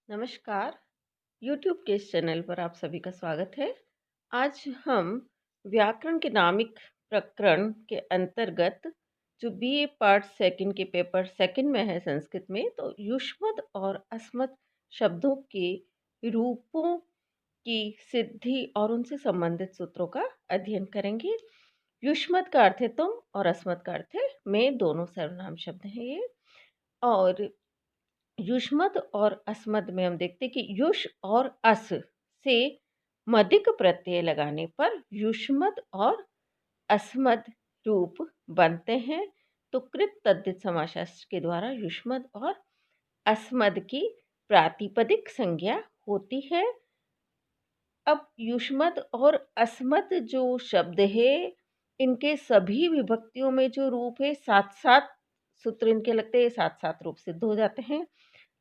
नमस्कार। YouTube के इस चैनल पर आप सभी का स्वागत है। आज हम व्याकरण के नामिक प्रकरण के अंतर्गत जो बीए पार्ट सेकंड के पेपर सेकंड में है संस्कृत में, तो युष्मद और अस्मद शब्दों के रूपों की सिद्धि और उनसे संबंधित सूत्रों का अध्ययन करेंगे। युष्मद का अर्थ है तुम और अस्मद का अर्थ है मैं, दोनों सर्वनाम शब्द हैं ये। और युष्मद और अस्मद में हम देखते हैं कि युष और अस से मदिक प्रत्यय लगाने पर युष्मद और अस्मद रूप बनते हैं। तो कृत तद्धित समासाष्ट्र के द्वारा युष्मद और अस्मद की प्रातिपदिक संज्ञा होती है। अब युष्मद और अस्मद जो शब्द है, इनके सभी विभक्तियों में जो रूप है, सात सात सूत्र इनके लगते हैं, सात सात रूप सिद्ध हो जाते हैं।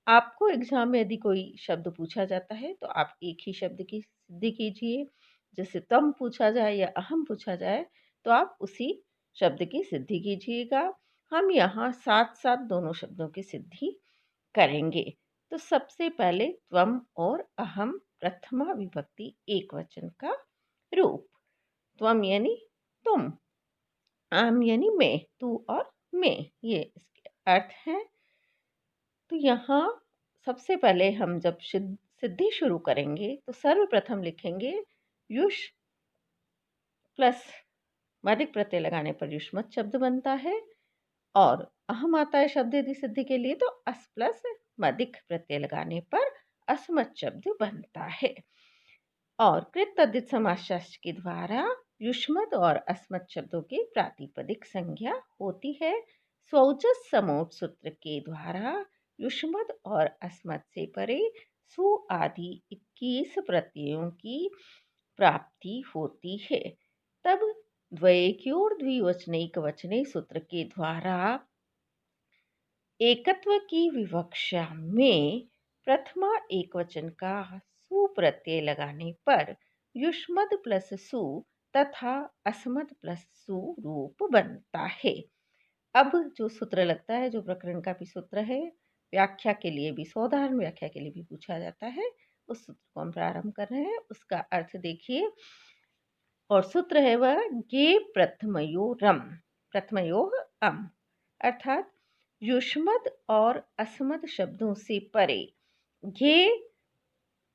आपको एग्जाम में यदि कोई शब्द पूछा जाता है तो आप एक ही शब्द की सिद्धि कीजिए। जैसे तम पूछा जाए या अहम पूछा जाए तो आप उसी शब्द की सिद्धि कीजिएगा। हम यहाँ साथ साथ दोनों शब्दों की सिद्धि करेंगे। तो सबसे पहले त्वम और अहम प्रथमा विभक्ति एक वचन का रूप। त्वम यानी तुम, अहम यानी मैं, तू और मैं, ये इसके अर्थ हैं। तो यहाँ सबसे पहले हम जब सिद्धि शुरू करेंगे तो सर्वप्रथम लिखेंगे युष प्लस मदिक प्रत्यय लगाने पर युष्मत शब्द बनता है, और अहम आता है शब्द यदि सिद्धि के लिए तो अस प्लस मदिक प्रत्यय लगाने पर अस्मत् शब्द बनता है। और कृत तद्धित समासशास्त्र के द्वारा युष्मत और अस्मत् शब्दों की प्रातिपदिक संज्ञा होती है। स्वौजस समोट सूत्र के द्वारा युष्मत और अस्मत् से परे सु आदि 21 प्रत्ययों की प्राप्ति होती है। तब द्वैक्योर द्विवचनैक वचने सूत्र के द्वारा एकत्व की विवक्षा में प्रथमा एकवचन का सु प्रत्यय लगाने पर युष्मद प्लस सु तथा अस्मद प्लस सु रूप बनता है। अब जो सूत्र लगता है, जो प्रकरण का भी सूत्र है, व्याख्या के लिए भी, साधारण व्याख्या के लिए भी पूछा जाता है, उस सूत्र को हम प्रारंभ कर रहे हैं। उसका अर्थ देखिए, और सूत्र है वह गे प्रथमयोरम, प्रथमयोः अम, अर्थात युष्मद और अस्मद शब्दों से परे घे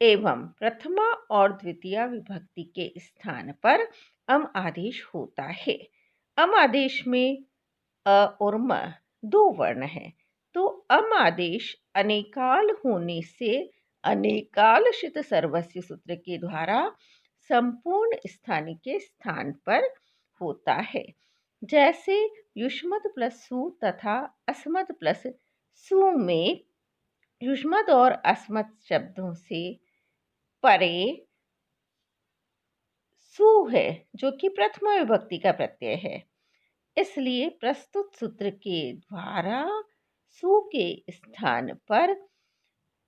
एवं प्रथमा और द्वितीय विभक्ति के स्थान पर अम आदेश होता है। अम आदेश में अ और म दो वर्ण हैं, तो अम आदेश अनेकाल होने से अनेकालशित सर्वस्व सूत्र के द्वारा संपूर्ण स्थानी के स्थान पर होता है। जैसे युष्मद प्लस सु तथा अस्मद प्लस सु में युष्मद और अस्मद शब्दों से परे सु है, जो कि प्रथमा विभक्ति का प्रत्यय है। इसलिए प्रस्तुत सूत्र के द्वारा सु के स्थान पर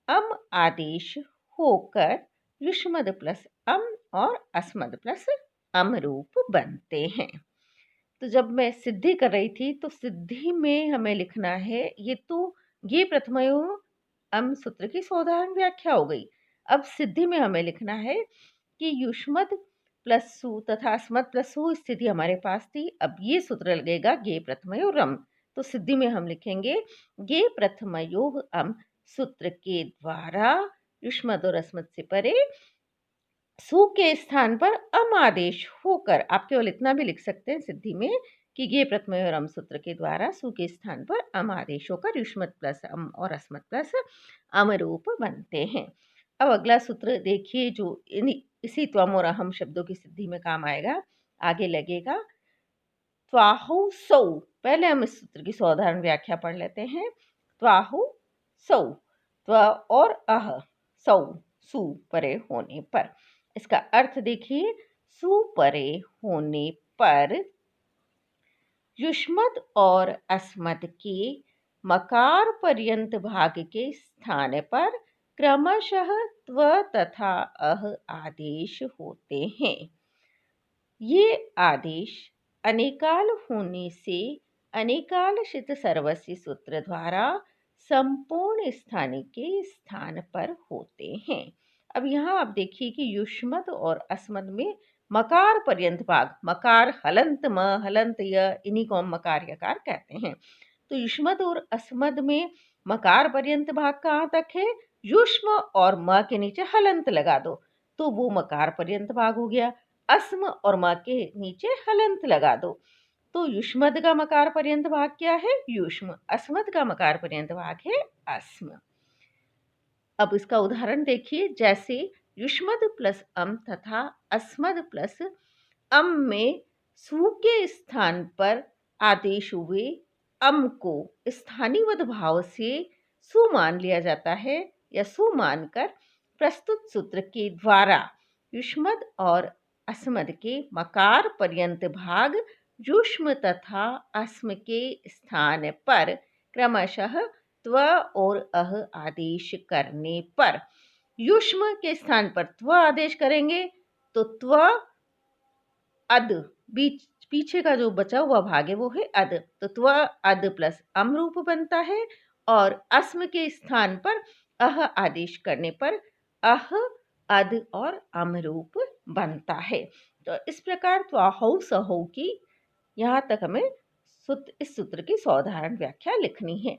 अम आदेश होकर युष्मद प्लस अम और अस्मद प्लस अम रूप बनते हैं। तो जब मैं सिद्धि कर रही थी तो सिद्धि में हमें लिखना है, ये प्रथमयो अम सूत्र की साधारण व्याख्या हो गई। अब सिद्धि में हमें लिखना है कि युष्मद प्लस सु तथा अस्मद प्लस सु स्थिति हमारे पास थी। अब ये सूत्र लगेगा गे प्रथमयो रम। तो सिद्धि में हम लिखेंगे गे प्रथमयो अम सूत्र के द्वारा युष्मद और अस्मद से परे सु के स्थान पर अम आदेश होकर, आप केवल इतना भी लिख सकते हैं सिद्धि में कि गे प्रथमयो रम सूत्र के द्वारा सु के स्थान पर अम आदेश होकर युष्मद प्लस अम और अस्मद प्लस अम रूप बनते हैं। अब अगला सूत्र देखिए, जो इसी त्वम और अहम शब्दों की सिद्धि में काम आएगा, आगे लगेगा त्वाहु सौ। पहले हम इस सूत्र की साधारण व्याख्या पढ़ लेते हैं। त्वाहु सौ, त्व और अह, सौ सु परे होने पर। इसका अर्थ देखिए, सु परे होने पर युष्मद और अस्मद के मकार पर्यंत भाग के स्थान पर क्रमशः त्व तथा अह आदेश होते हैं। ये आदेश अनेकाल होने से अनेकालशित सर्वस्वी सूत्र द्वारा संपूर्ण स्थानीय के स्थान पर होते हैं। अब यहाँ आप देखिए कि युष्मद और अस्मद में मकार पर्यंत भाग, मकार हलंत म हलंत य, इन्हीं को हम मकार यकार कहते हैं। तो युष्मद और अस्मद में मकार पर्यंत भाग कहाँ तक है? युष्म और म के नीचे हलंत लगा दो तो वो मकार पर्यंत भाग हो गया। अस्म और म के नीचे हलंत लगा दो तो युष्मद का मकार पर्यंत भाग क्या है? युष्म। अस्मद का मकार पर्यंत भाग है अस्म। अब इसका उदाहरण देखिए, जैसे युष्मद प्लस अम तथा अस्मद प्लस अम में सु के स्थान पर आदेश हुए अम को स्थानीवद भाव से सु मान लिया जाता है या सु मानकर प्रस्तुत सूत्र के द्वारा युष्मद और अस्मद के मकार पर्यंत भाग युष्म तथा अस्म के स्थान पर क्रमशः त्व और अह आदेश करने पर, युष्म के स्थान पर त्व आदेश करेंगे तो त्व अद, बीच पीछे का जो बचा हुआ भाग है वो है अद, तो त्व अद प्लस अम रूप बनता है। और अस्म के स्थान पर अह आदेश करने पर अह अद और अम रूप बनता है। तो इस प्रकार त्वाहौ सहौ की यहाँ तक हमें इस सूत्र की साधारण व्याख्या लिखनी है।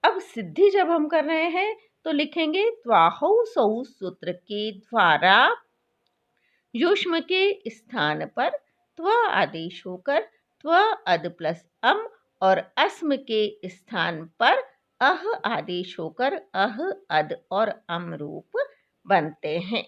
अब सिद्धि जब हम कर रहे हैं तो लिखेंगे त्वाहौ सौ सूत्र के द्वारा युष्म के स्थान पर त्व आदेश होकर त्व अद प्लस अम और अस्म के स्थान पर अह आदेश होकर अह अद और अम रूप बनते हैं।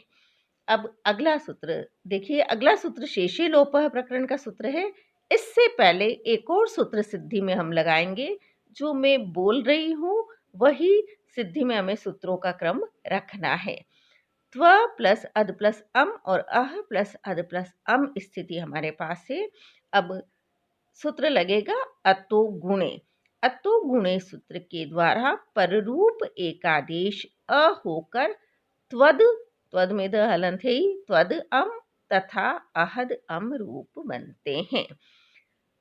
अब अगला सूत्र देखिए, अगला सूत्र शेषे लोपः प्रकरण का सूत्र है। इससे पहले एक और सूत्र सिद्धि में हम लगाएंगे, जो मैं बोल रही हूँ वही सिद्धि में हमें सूत्रों का क्रम रखना है। त्व प्लस अद प्लस अम और अह प्लस अद प्लस अम स्थिति हमारे पास है। अब सूत्र लगेगा अतो गुणे। अतो गुणे सूत्र के द्वारा पररूप एकादेश अ होकर त्वद, त्वद में द हलंत है, त्वद अम तथा अहद अम रूप बनते हैं।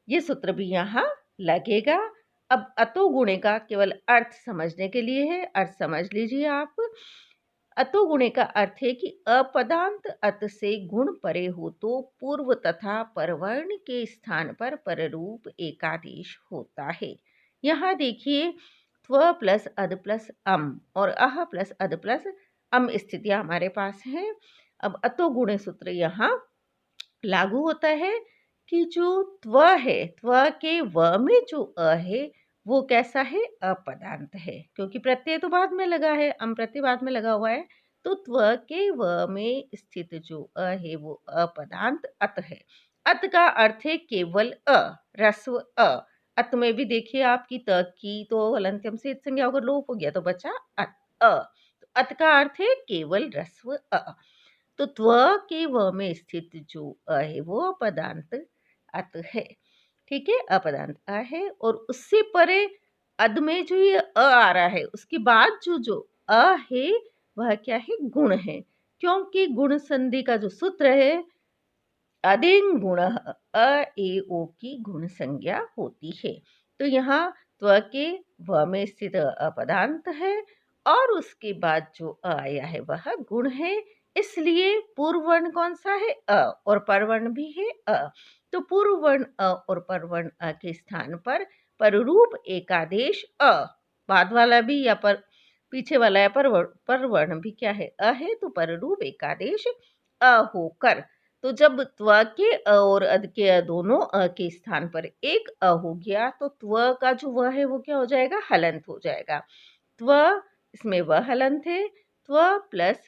ये सूत्र भी यहाँ लगेगा। अब अतो गुणे का केवल अर्थ समझने के लिए है, अर्थ समझ लीजिए आप। अतो गुणे का अर्थ है कि अपदांत अत से गुण परे हो तो पूर्व तथा परवर्ण के स्थान पर पररूप एकादेश होता है। यहाँ देखिए, त्व प्लस अद प्लस अम और अह प्लस अद प्लस अम स्थितियां हमारे पास हैं। अब अतो गुणे सूत्र यहाँ लागू होता है कि जो त्व है, त्व के व में जो अ है वो कैसा है? अपदांत है, क्योंकि प्रत्यय तो बाद में लगा है, अम प्रत्यय बाद में लगा हुआ है। तो त्व के व में स्थित जो अ है वो अपदांत अत है। अत का अर्थ है केवल अ, ह्रस्व अ। अत में भी देखिए आपकी त की तो हलंत्यम से संज्ञा अगर लोप हो गया तो बचा अत अ। तो अत का अर्थ है केवल ह्रस्व अ। तो त्व के व में स्थित जो अ है वो अपदांत अत है। ठीक है, अपदांत अ है और उससे परे अद में जो ये अ आ रहा है उसके बाद जो अ है वह क्या है? गुण है, क्योंकि गुण संधि का जो सूत्र है अदिंग गुण अ ए ओ की गुण संज्ञा होती है। तो यहाँ त्व के व में स्थित अपदांत है और उसके बाद जो अ आया है वह गुण है, इसलिए पूर्व वर्ण कौन सा है? अ, और परवर्ण भी है अ। तो पूर्व वर्ण अ और परवर्ण अ के स्थान पर पररूप एकादेश अ, बाद वाला भी या पर पीछे वाला या परवर्ण भी क्या है? अ है, तो पररूप एकादेश अ होकर, तो जब त्व के अ और अद के अ दोनों अ के स्थान पर एक अ हो गया तो त्व का जो व है वो क्या हो जाएगा? हलंत हो जाएगा। त्व, इसमें व हलंत है, त्व प्लस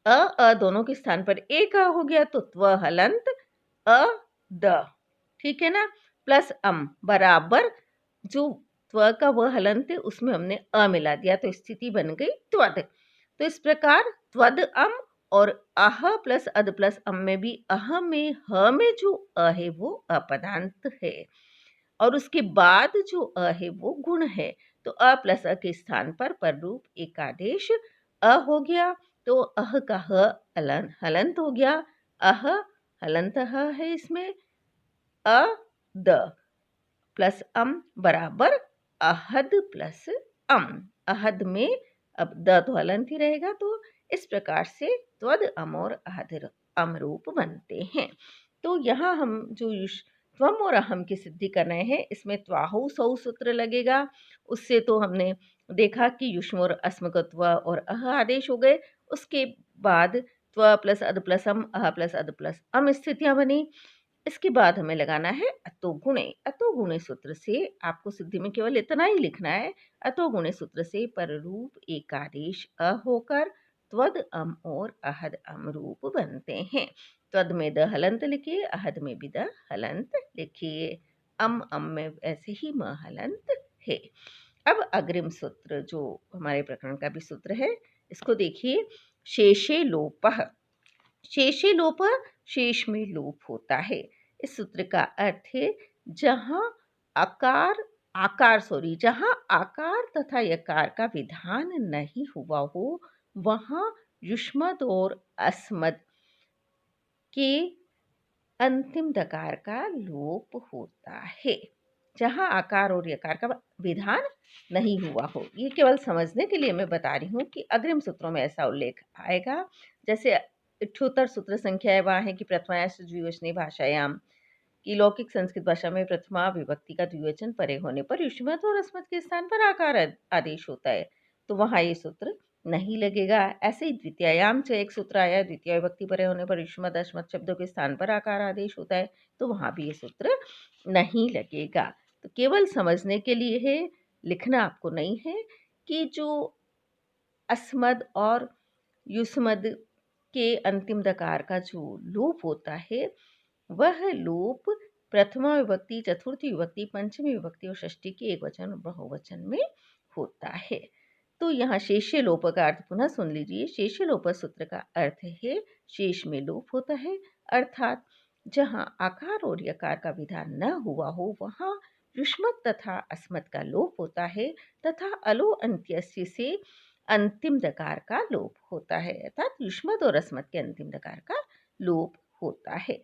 अ दोनों के स्थान पर एक अ हो गया तो त्व हलंत अ द, ठीक है ना, प्लस अम बराबर जो त्व का व हलंत है उसमें हमने अ मिला दिया तो स्थिति बन गई त्वद। तो इस प्रकार त्वद अम और अह प्लस अद प्लस अम में भी अह में ह में जो अ है वो अपदांत है और उसके बाद जो अ है वो गुण है। तो अ प्लस अ के स्थान पर पररूप एकादेश अ हो गया तो अह का ह हलंत हो गया, अह हलंत ह है इसमें, अ द प्लस अम बराबर अहद प्लस अम, अहद में अब द तो हलंत ही रहेगा, तो इस प्रकार से त्वद अम और अहद अम रूप बनते हैं। तो यहाँ हम जो त्वम और अहम की सिद्धि कर रहे हैं, इसमें त्वाहु सौ सूत्र लगेगा। उससे तो हमने देखा कि युष्म और अस्म को त्व और अह आदेश हो गए। उसके बाद त्व प्लस अद प्लस अम, अह प्लस अद प्लस अम स्थितियां बनी। इसके बाद हमें लगाना है अतो गुणे। अतो गुणे सूत्र से आपको सिद्धि में केवल इतना ही लिखना है, अतो गुणे सूत्र से पररूप एकादेश अ होकर त्वद अम और अहद अम रूप बनते हैं। त्वद में द हलंत लिखिए, अहद में भी द हलंत लिखिए, अम में ऐसे ही म हलंत है। अब अग्रिम सूत्र जो हमारे प्रकरण का भी सूत्र है, इसको देखिए। शेषे लोपः। शेषे लोप, शेष में लोप होता है। इस सूत्र का अर्थ है जहां जहां आकार तथा यकार का विधान नहीं हुआ हो, वहां युष्मद और अस्मद के अंतिम दकार का लोप होता है। जहां आकार और यकार का विधान नहीं हुआ हो, ये केवल समझने के लिए मैं बता रही हूँ कि अग्रिम सूत्रों में ऐसा उल्लेख आएगा। जैसे 78 सूत्र संख्या है, वहाँ है कि प्रथमायाश्च द्विवचने भाषायाम, कि लौकिक संस्कृत भाषा में प्रथमा विभक्ति का द्विवचन परे होने पर युष्मत और अस्मत् के स्थान पर आकार आदेश होता है, तो वहाँ ये सूत्र नहीं लगेगा। ऐसे ही द्वितीयायाम से एक सूत्र आया, द्वितीय विभक्ति परे होने पर युष्मत अस्मत् शब्दों के स्थान पर आकार आदेश होता है, तो वहाँ भी ये सूत्र नहीं लगेगा। तो केवल समझने के लिए है, लिखना आपको नहीं है, कि जो अस्मद और युष्मद के अंतिम दकार का जो लोप होता है, वह लोप प्रथमा विभक्ति, चतुर्थी विभक्ति, पंचमी विभक्ति और षष्ठी के एकवचन और बहुवचन में होता है। तो यहाँ शेष्य लोप का अर्थ पुनः सुन लीजिए। शेष्य लोप सूत्र का अर्थ है शेष में लोप होता है, अर्थात जहाँ आकार और यकार का विधान न हुआ हो, वहाँ युष्मत् तथा अस्मत् का लोप होता है, तथा अलो अंत्यस्य से अंतिम दकार का लोप होता है, अर्थात युष्मत् और अस्मत् के अंतिम दकार का लोप होता है।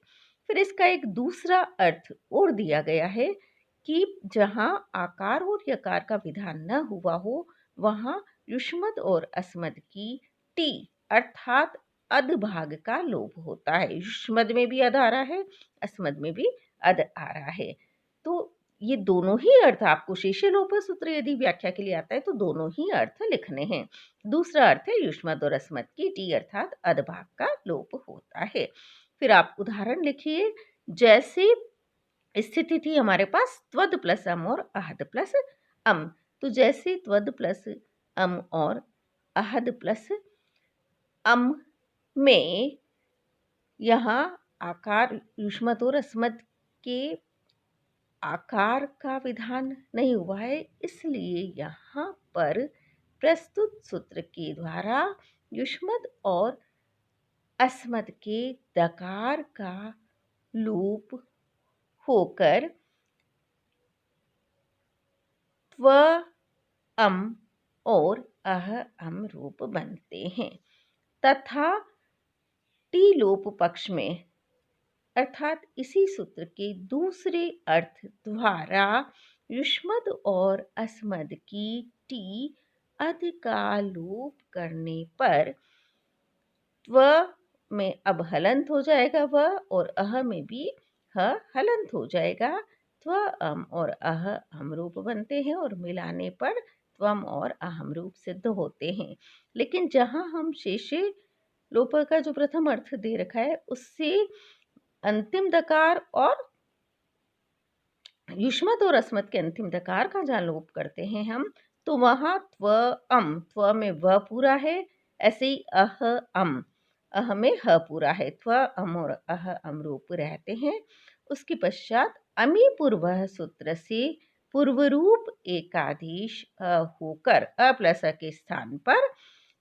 फिर इसका एक दूसरा अर्थ और दिया गया है कि जहाँ आकार और यकार का विधान न हुआ हो, वहाँ युष्मद और अस्मद की टी अर्थात अध भाग का लोप होता है। युष्मद में भी अध आ रहा है, अस्मद में भी अध आ रहा है। तो ये दोनों ही अर्थ आपको शेषे लोप सूत्र यदि व्याख्या के लिए आता है तो दोनों ही अर्थ लिखने हैं। दूसरा अर्थ है युष्मद और अस्मद की टी अर्थात अध भाग का लोप होता है। फिर आप उदाहरण लिखिए। जैसे स्थिति थी हमारे पास त्वद प्लस अम और अहद प्लस अम, तो जैसे त्वद प्लस अम और अहद प्लस अम में यहाँ आकार युष्मत और अस्मत के आकार का विधान नहीं हुआ है, इसलिए यहाँ पर प्रस्तुत सूत्र के द्वारा युष्मत और अस्मद के दकार का लोप होकर त्व अम और अह अम रूप बनते हैं, तथा टी लोप पक्ष में अर्थात इसी सूत्र के दूसरे अर्थ द्वारा युष्मद और अस्मद की टी अध का लोप करने पर त्व में अब हलंत हो जाएगा व, और अह में भी ह हलंत हो जाएगा। त्व अम और अह अम रूप बनते हैं और मिलाने पर त्वम और अहम रूप सिद्ध होते हैं। लेकिन जहाँ हम शेषे लोप का जो प्रथम अर्थ दे रखा है, उससे अंतिम दकार और युष्मत और अस्मत के अंतिम दकार का जहाँ लोप करते हैं हम, तो वहाँ त्व में व पूरा है, ऐसे ही अह में ह पूरा है, त्व अम और अह अम रूप रहते हैं। उसके पश्चात अमी पूर्व सूत्र से पूर्वरूप एकादेश होकर अ प्लस अ के स्थान पर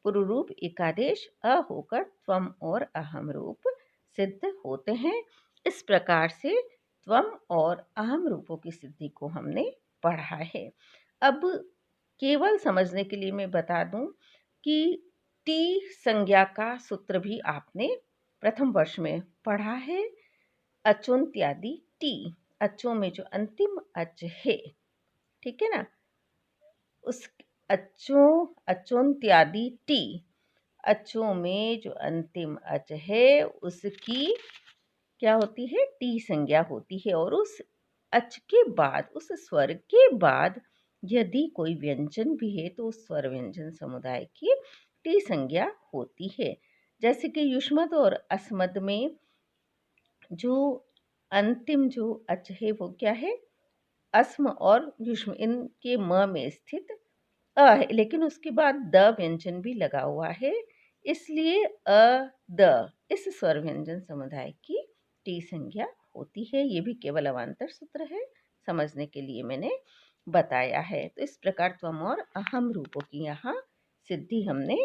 पूर्वरूप एकादेश अ होकर त्वम और अहम रूप सिद्ध होते हैं। इस प्रकार से त्वम और अहम रूपों की सिद्धि को हमने पढ़ा है। अब केवल समझने के लिए मैं बता दूं कि टी संज्ञा का सूत्र भी आपने प्रथम वर्ष में पढ़ा है। अचोन्त्यादि टी, अचों में जो अंतिम अच है, ठीक है ना, उस अचों, अचोन्त्यादि टी। अचों में जो अंतिम अच है उसकी क्या होती है? टी संज्ञा होती है। और उस अच के बाद, उस स्वर के बाद यदि कोई व्यंजन भी है तो उस स्वर व्यंजन समुदाय की टी संज्ञा होती है। जैसे कि युष्मद और अस्मद में जो अंतिम जो अच है वो क्या है? अस्म और युष्म, इनके म में स्थित है, लेकिन उसके बाद द व्यंजन भी लगा हुआ है, इसलिए द इस स्वर व्यंजन समुदाय की टी संज्ञा होती है। ये भी केवल अवान्तर सूत्र है, समझने के लिए मैंने बताया है। तो इस प्रकार त्वम और अहम रूपों की यहाँ सिद्धि हमने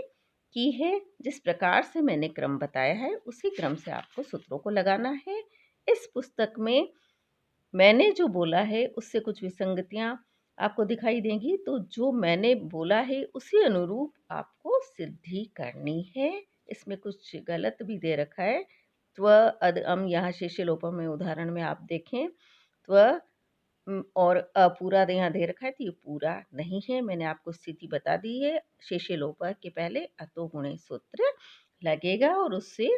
की है। जिस प्रकार से मैंने क्रम बताया है उसी क्रम से आपको सूत्रों को लगाना है। इस पुस्तक में मैंने जो बोला है उससे कुछ विसंगतियां आपको दिखाई देंगी, तो जो मैंने बोला है उसी अनुरूप आपको सिद्धि करनी है। इसमें कुछ गलत भी दे रखा है। त्व अद अम, यहाँ शेषे लोपम में उदाहरण में आप देखें त्व और अपूरा यहाँ दे रखा है, तो ये पूरा नहीं है। मैंने आपको स्थिति बता दी है। शेषे लोप के पहले अतो गुणे सूत्र लगेगा और उससे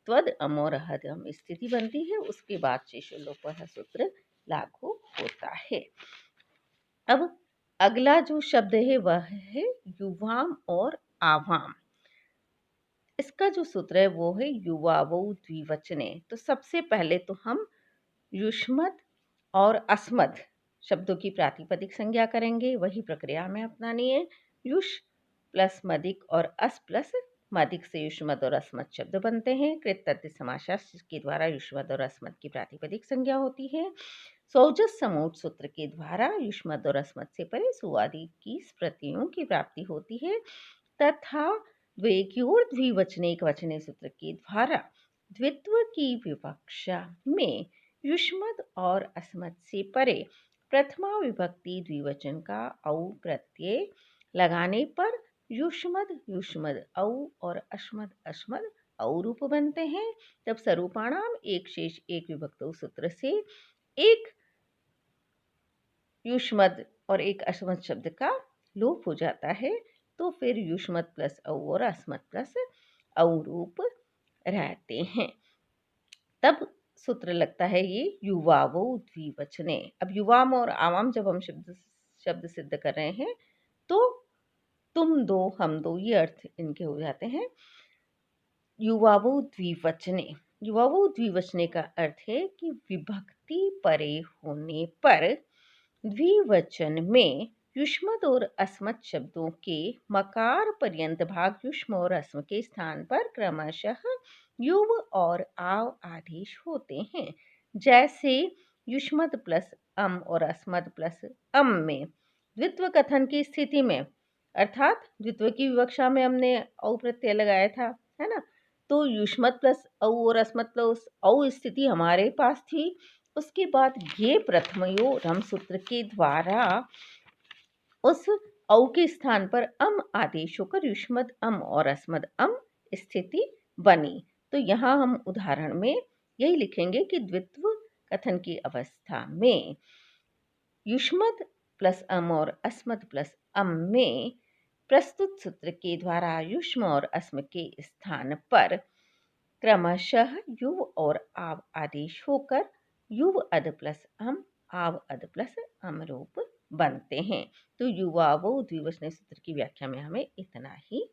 त्वद अम और हद अम स्थिति बनती है। उसके बाद शेषे लोप सूत्र लागू होता है। अब अगला जो शब्द है वह है युवाम और आवाम। इसका जो सूत्र है वो है युवावो द्विवचने। तो सबसे पहले तो हम युष्मद और अस्मद शब्दों की प्रातिपदिक संज्ञा करेंगे, वही प्रक्रिया हमें अपनानी है। युष प्लस मदिक और अस प्लस मदिक से युष्मद और अस्मद शब्द बनते हैं। कृत तद्धित समास के द्वारा युष्मद और अस्मद की प्रातिपदिक संज्ञा होती है। सौजस समूट सूत्र के द्वारा युष्मद और अस्मद से परे सुआदि की स्मृतियों की प्राप्ति होती है तथा द्वेक्योर द्विवचने वचने सूत्र के द्वारा द्वित्व की विवक्षा में युष्मद और अस्मद से परे प्रथमा विभक्ति द्विवचन का औ प्रत्यय लगाने पर युष्मद युष्मद औ और अस्मद अस्मद औ रूप बनते हैं। तब स्वरूपाणाम एक शेष एक विभक्त सूत्र से एक युष्मद और एक अस्मद शब्द का लोप हो जाता है, तो फिर युष्मद प्लस औ और अस्मद प्लस औ रूप रहते हैं। तब सूत्र लगता है ये युवावो द्विवचने। अब युवाम और आवाम जब हम शब्द सिद्ध कर रहे हैं तो तुम दो हम दो ये अर्थ इनके हो जाते हैं। युवावो द्विवचने, युवावो द्विवचने का अर्थ है कि विभक्ति परे होने पर द्विवचन में युष्मद और अस्मद शब्दों के मकार पर्यंत भाग युष्म और अस्म के स्थान पर क्रमशः युव और आव आदेश होते हैं। जैसे युष्मद प्लस अम और अस्मद प्लस अम में द्वित्व कथन की स्थिति में, अर्थात द्वित्व की विवक्षा में हमने औ प्रत्यय लगाया था, है ना? तो युष्मद प्लस औ और अस्मद प्लस औ स्थिति हमारे पास थी। उसके बाद ये प्रथमयो रम सूत्र के द्वारा उस औ के स्थान पर अम आदेश होकर युष्मद अम और अस्मद अम स्थिति बनी। तो यहाँ हम उदाहरण में यही लिखेंगे कि द्वित्व कथन की अवस्था में युष्मद प्लस अम और अस्मद प्लस अम में प्रस्तुत सूत्र के द्वारा युष्म और अस्म के स्थान पर क्रमशः युव और आव आदेश होकर युव अद प्लस अम आव अद प्लस अम रूप बनते हैं। तो युवावो द्विवचन सूत्र की व्याख्या में हमें इतना ही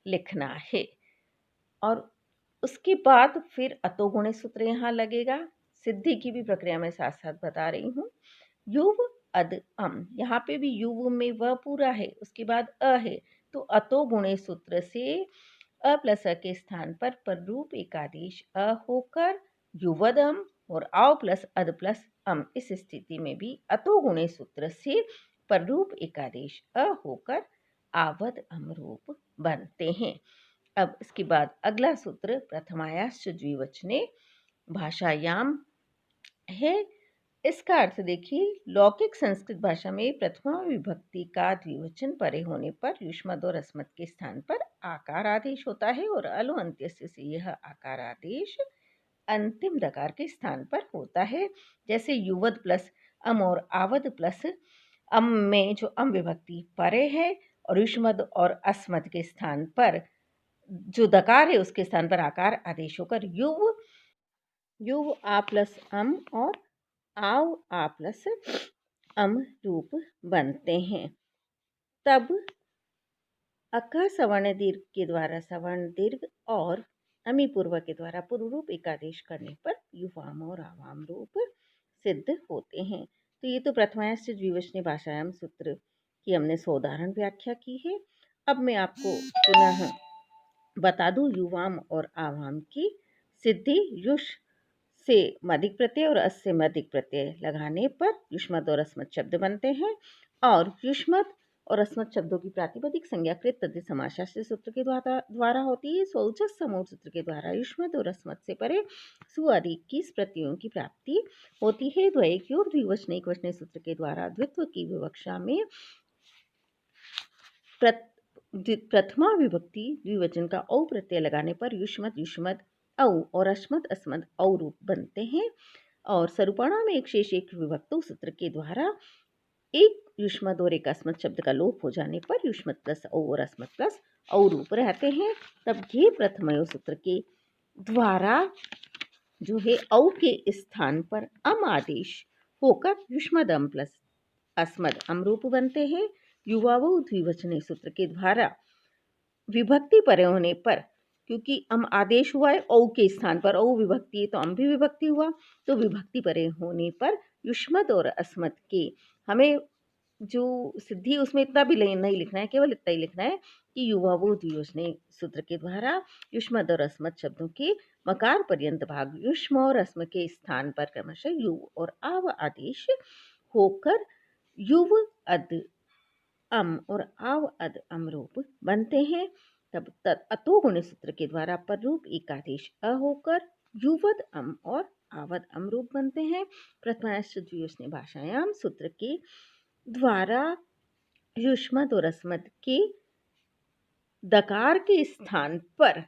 लिखना है। और उसके बाद फिर अतोगुणे सूत्र यहाँ लगेगा। सिद्धि की भी प्रक्रिया में साथ साथ बता रही हूँ। युव अद अम, यहाँ पे भी युव में वह पूरा है, उसके बाद अ है, तो अतोगुणे सूत्र से अ प्लस अ के स्थान पर पररूप एकादेश अ होकर युवदम और आव प्लस अद प्लस अम, इस स्थिति में भी अतोगुणे सूत्र से पररूप एकादेश अ होकर आवद अम रूप बनते हैं। अब इसके बाद अगला सूत्र प्रथमायाश्च द्विवचने भाषायाम है। इसका अर्थ देखिए, लौकिक संस्कृत भाषा में प्रथमा विभक्ति का द्विवचन परे होने पर युष्मद और अस्मद के स्थान पर आकार आदेश होता है और अलो अंत्यस्य से यह आकार आदेश अंतिम दकार के स्थान पर होता है। जैसे युवद प्लस अम और आवद प्लस अम में जो अम विभक्ति परे है और युष्मद और अस्मद के स्थान पर जो दकार है उसके स्थान पर आकार आदेश होकर युव युव आ प्लस अम और आव आ प्लस अम रूप बनते हैं। तब अका सवर्ण दीर्घ के द्वारा सवर्ण दीर्घ और अमी पूर्व के द्वारा पूर्व रूप एकादेश करने पर युवाम और आवाम रूप सिद्ध होते हैं। तो ये तो प्रथमायाम से द्विवचनीय भाषायाम सूत्र की हमने सोदाहरण व्याख्या की है। अब मैं आपको पुनः बता दूं युवाम और आवाम की सिद्धि युष से मदिक प्रत्यय और अस से मदिक प्रत्यय लगाने पर युष्मद और अस्मद शब्द बनते हैं और युष्मद और अस्मद शब्दों की प्रातिपदिक संज्ञाकृत तद्धित समासशास्त्री सूत्र के द्वारा होती है। स्वउजस समूह सूत्र के द्वारा युष्मद और अस्मद से परे सु आदि 21 प्रत्ययों की प्राप्ति होती है। द्वैक और द्विवचन एकवचन सूत्र के द्वारा द्वित्व की विवक्षा में प्रथमा विभक्ति द्विवचन का औ प्रत्यय लगाने पर युष्मद युष्मद औ और अस्मद अस्मद औ रूप बनते हैं और सरूपणा में एक शेष एक विभक्तों सूत्र के द्वारा एक युष्मद और एक अस्मद शब्द का लोप हो जाने पर युष्मद प्लस औ और अस्मद प्लस औ रूप रहते हैं। तब ये प्रथमयो सूत्र के द्वारा जो है औ के स्थान पर अम आदेश होकर युष्मद अम प्लस अस्मद अम रूप बनते हैं। युवावो द्विवचने सूत्र के द्वारा विभक्ति परे होने पर क्योंकि अम आदेश हुआ है औ के स्थान पर औ विभक्ति है तो अम भी विभक्ति हुआ, तो विभक्ति परे होने पर युष्मद और अस्मद के हमें जो सिद्धि उसमें इतना भी नहीं लिखना है, केवल इतना ही लिखना है कि युवावो द्विवचने सूत्र के द्वारा युष्मद और अस्मद शब्दों के मकार पर्यंत भाग युष्म और अस्म के स्थान पर क्रमशः यु और आव आदेश होकर युव अद अम और आव अद अम रूप बनते हैं। तब अतो गुण सूत्र के द्वारा पर रूप एकादेश अ होकर युवद अम और आवद अम रूप बनते हैं। प्रथमायाश्च द्विवचनीय भाषायाम सूत्र के द्वारा युष्मद और अस्मद के दकार के स्थान पर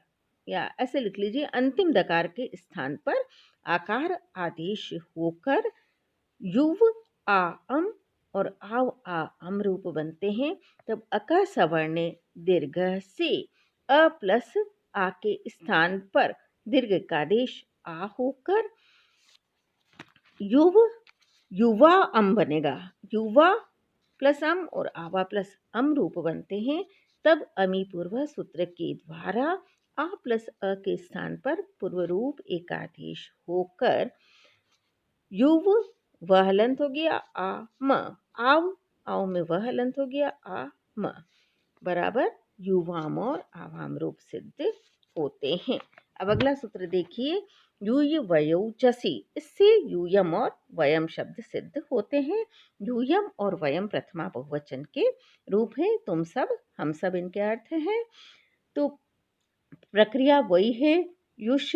या ऐसे लिख लीजिए अंतिम दकार के स्थान पर आकार आदेश होकर युव आ अम और आव आ अम रूप बनते हैं। तब अका सवर्ण दीर्घ से अ प्लस आ के स्थान पर दीर्घ का आदेश आ होकर युव युवा अम बनेगा। युवा प्लस अम और आवा प्लस अम रूप बनते हैं। तब अमी पूर्व सूत्र के द्वारा आ प्लस अ के स्थान पर पूर्व रूप एकादेश होकर युव वह हलंत हो गया आ म आव आव में वह हलंत हो गया आ म बराबर युवाम और आवाम रूप सिद्ध होते हैं। अब अगला सूत्र देखिए यूय वयौ जसी, इससे यूयम और वयम शब्द सिद्ध होते हैं। यूयम और वयम प्रथमा बहुवचन के रूप हैं। तुम सब हम सब इनके अर्थ हैं। तो प्रक्रिया वही है। युष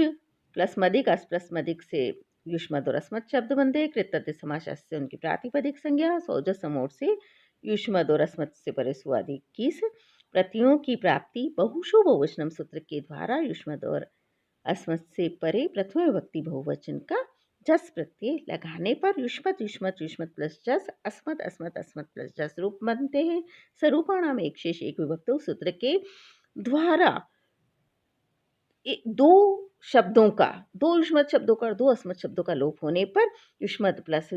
प्लस मदिक अस प्लस मदिक से युष्मद और अस्मद शब्द बनते हैं। कृतज्ञ समास से उनकी प्रातिपदिक संज्ञा सौजस समोर से युष्मद और अस्मद से परे सुआदि 21 प्रतियों की प्राप्ति बहुशो बहुवचनम सूत्र के द्वारा युष्मद और अस्मद से परे प्रथम विभक्ति बहुवचन का जस प्रत्यय लगाने पर युष्मद युष्मद युष्मद प्लस जस अस्मद अस्मद अस्मद प्लस जस रूप बनते हैं। सरूपाणाम एक शेष एक विभक्तों सूत्र के द्वारा दो शब्दों का दो युष्मद शब्दों का और दो अस्मद शब्दों का लोप होने पर युष्मद प्लस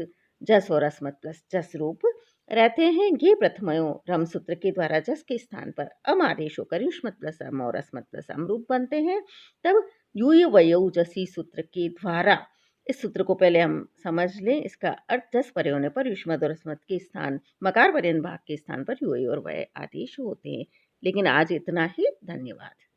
जस और अस्मद प्लस जस रूप रहते हैं। ये प्रथमयो रम सूत्र के द्वारा जस के स्थान पर अम आदेश होकर युष्मद प्लस अम और अस्मद प्लस अम रूप बनते हैं। तब यूय वयौ जसी सूत्र के द्वारा इस सूत्र को पहले हम समझ लें। इसका अर्थ जस परे होने पर युष्मद और अस्मद के स्थान मकार पर्यंत भाग के स्थान पर यूय और वय आदेश होते हैं। लेकिन आज इतना ही। धन्यवाद।